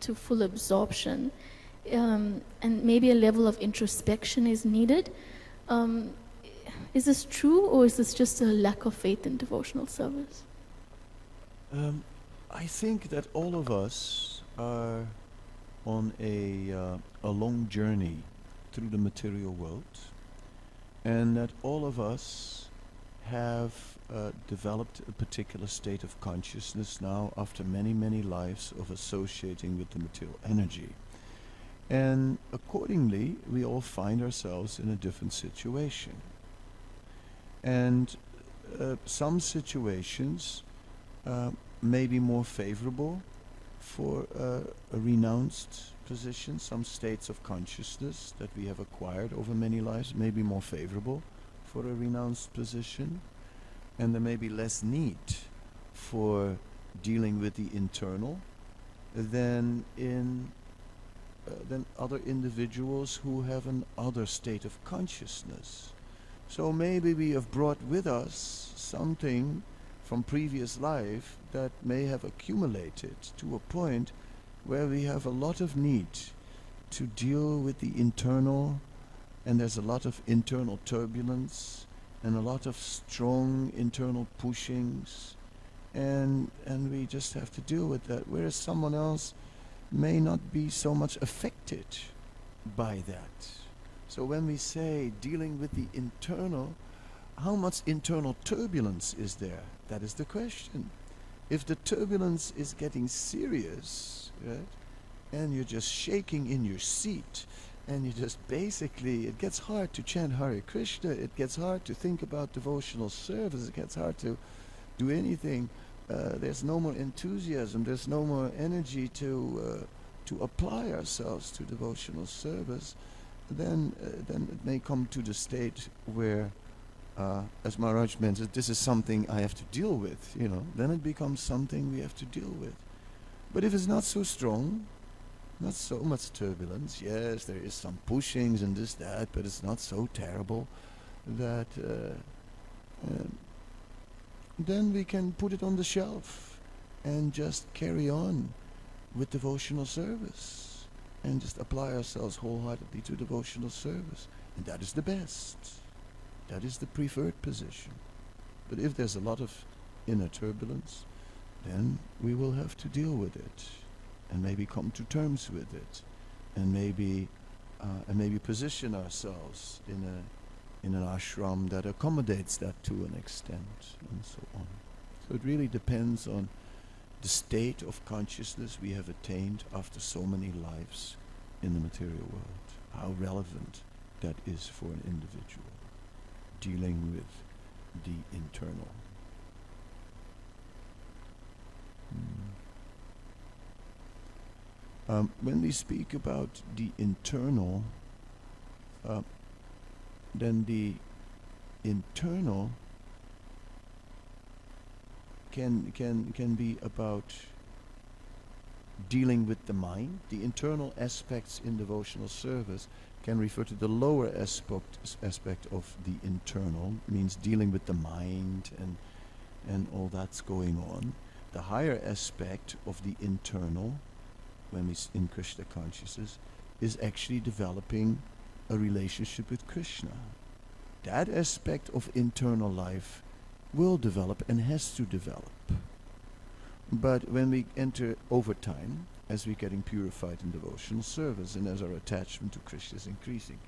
to full absorption, and maybe a level of introspection is needed. Is this true, or is this just a lack of faith in devotional service? I think that all of us are on a long journey through the material world, and that all of us have developed a particular state of consciousness now after many, many lives of associating with the material energy. And accordingly, we all find ourselves in a different situation. And some situations may be more favorable for a renounced position. Some states of consciousness that we have acquired over many lives may be more favorable for a renounced position. And there may be less need for dealing with the internal than other individuals who have an other state of consciousness. So maybe we have brought with us something from previous life that may have accumulated to a point where we have a lot of need to deal with the internal, and there's a lot of internal turbulence and a lot of strong internal pushings, and we just have to deal with that, whereas someone else may not be so much affected by that. So when we say dealing with the internal, how much internal turbulence is there? That is the question. If the turbulence is getting serious, right, and you're just shaking in your seat, and you just basically, it gets hard to chant Hare Krishna, it gets hard to think about devotional service, it gets hard to do anything. There's no more enthusiasm, there's no more energy to apply ourselves to devotional service. Then it may come to the state where, as Maharaj mentioned, this is something I have to deal with, then it becomes something we have to deal with. But if it's not so strong, not so much turbulence, yes, there is some pushings and this, that, but it's not so terrible that then we can put it on the shelf and just carry on with devotional service and just apply ourselves wholeheartedly to devotional service. And that is the best. That is the preferred position. But if there's a lot of inner turbulence, then we will have to deal with it and maybe come to terms with it and maybe position ourselves in an ashram that accommodates that to an extent, and so on. So it really depends on the state of consciousness we have attained after so many lives in the material world, how relevant that is for an individual dealing with the internal. When we speak about the internal, then the internal can be about dealing with the mind. The internal aspects in devotional service can refer to the lower aspect of the internal, means dealing with the mind and all that's going on. The higher aspect of the internal, when we in Krishna consciousness, is actually developing a relationship with Krishna. That aspect of internal life will develop and has to develop. But when we enter over time, as we're getting purified in devotional service and as our attachment to Krishna is increasing,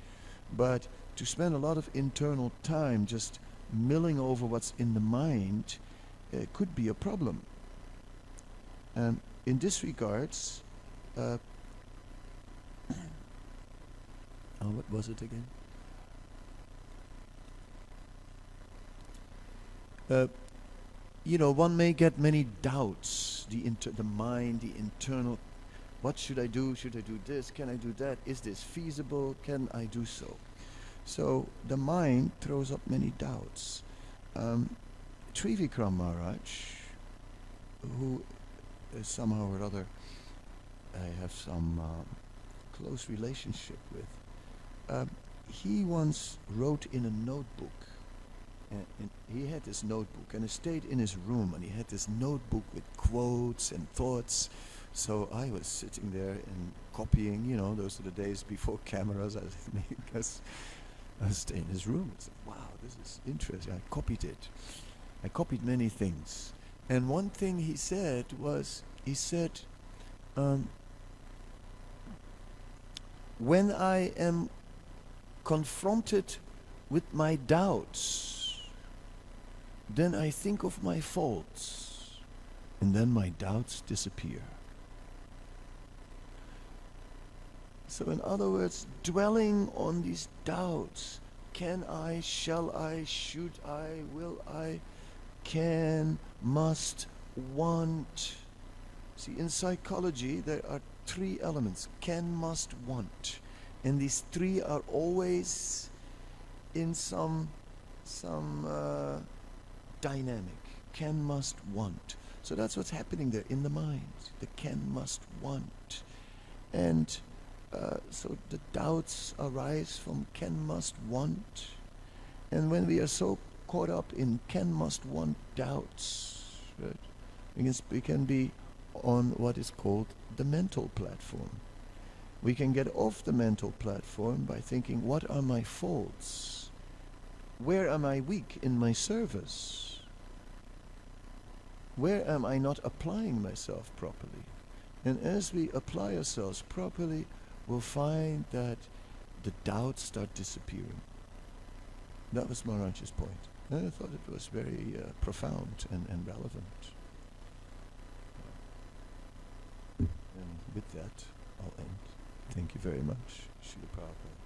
but to spend a lot of internal time just milling over what's in the mind could be a problem. In this regards, what was it again? One may get many doubts. The mind, the internal. What should I do? Should I do this? Can I do that? Is this feasible? Can I do so? So the mind throws up many doubts. Trivikram Maharaj, who somehow or other I have some close relationship with, he once wrote in a notebook. And he had this notebook, and it stayed in his room, and he had this notebook with quotes and thoughts. So I was sitting there and copying, those are the days before cameras. I stayed in his room and said, wow, this is interesting. I copied it. I copied many things. And one thing he said was, when I am confronted with my doubts, then I think of my faults, and then my doubts disappear. So in other words, dwelling on these doubts, can I, shall I, should I, will I, can, must, want. See, in psychology there are three elements: can, must, want. And these three are always in some dynamic. Can, must, want. So that's what's happening there in the mind. The can, must, want. And so the doubts arise from can, must, want. And when we are so caught up in can, must, want doubts, right, we can be on what is called the mental platform. We can get off the mental platform by thinking, what are my faults? Where am I weak in my service? Where am I not applying myself properly? And as we apply ourselves properly, we'll find that the doubts start disappearing. That was Maharaj's point. And I thought it was very profound and relevant. And with that, I'll end. Thank you very much, Srila Prabhupada.